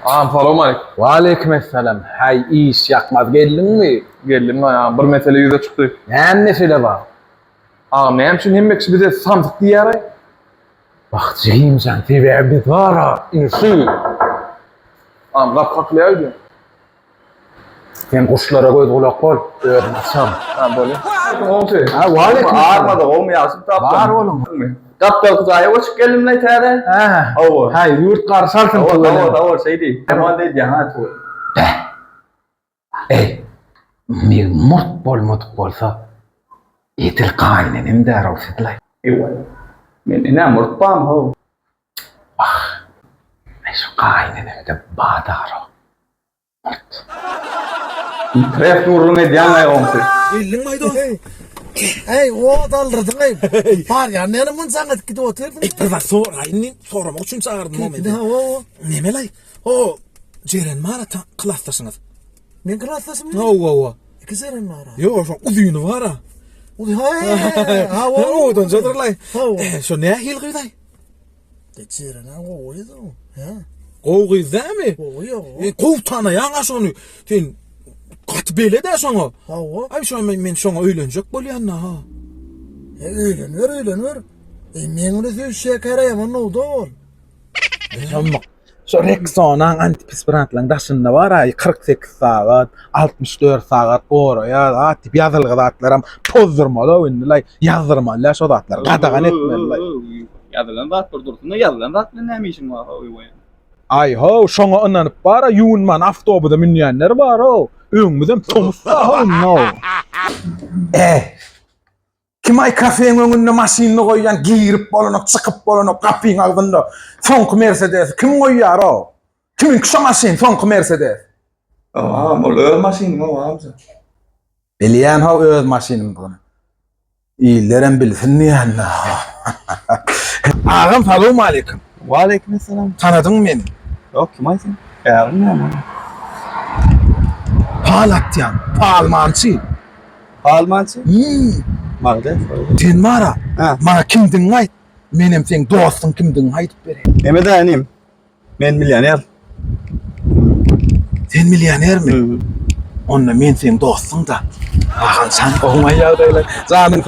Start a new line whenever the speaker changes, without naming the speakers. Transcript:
Salam aleyküm.
Waalaikumsalam. Hay iş yakmaz geldin mi?
Geldim lan ya. Bir mesele yüze çıktı.
Ne mesele var?
Ağam neyim için hemmekçi bize sandık diye yaray.
Bak Ceyim sen sever bir var. İnsi.
Ağam laf kaklayaydı.
Sen kuşlara göz kulak ol. Öğrenmezsem.
Ha böyle. Olsun.
Ha waalaikumsalam.
Ağırmadı olmayasın taptım.
Var oğlum.
Taptım kızaya hoş geldin lan tane.
Ha.
Avur.
Hay yurt karşılarsın.
Avur şey değil. Aman değil ya tu.
Ey. Bir mort bolsa. Etil kaynenim der olsaydı.
Ewa. Men ne murtpam ho.
Ay şu kaynenim de badar o.
Tref nurun ediyan ay olsun.
Geldin maydan. Hey, o daldırdın hey. Var ya, ne mun sangat gidip oturdun? Bir var soramak için çağırdım o meni. O. Neme lay? O Ceren mara klastasınız. Men klastasın mı? O. İki Ceren mara. Yo, şu uzun var ha. Ha, o don çadır lay. Şu ne hil gıday? De Ceren ha o yedi o. Ya. O gıday mi? O yo. Kovtana yana şonu. Sen kat bele de şonu. Ha o. Ay şu men şonu öğlenecek bolyanna ha. Öğlenir. Men onu söz karayamam ne oldu?
Tamam. Şu Rexona'nın antiperspirantların daşında var ay 48 saat, 64 saat oraya atip yazılgı zatlarım pozdurmalı önlay yazdırmalı şu zatlar qadağan etmeli.
Yazılan zat bir dursun. Yazılan zat ne işin var o.
Ay ho şoňa ynanyp bara ýuwunman awtobuda minýänler bar o. Öňümizden tomusda ho no. Kim ay kafeň öňünde maşyny goýan girip bolanyp çykyp bolanyp kapyň aldynda soňky Mercedes kim goýýar o? Kimin şu maşyn soňky Mercedes?
Aa, mol maşin o amca.
Bilýän ha öz maşynym bunu. İýlerim bilsin diýänler. Ağam salam aleyküm.
Waalaikumsalam.
Tanadyň meni?
Yok kim aysın? Gelin ama.
Palatyan, palmançy.
Almançı. Mağda.
Sen mara.
Ha.
Mara kimdiň aýt? Menem seň dostum kimdiň aýdyp berem.
Mehmet Anim. Men milyoner.
Sen milyonermi? Onda men seň dostum da. Ahan sen olmaýar diýler. Janym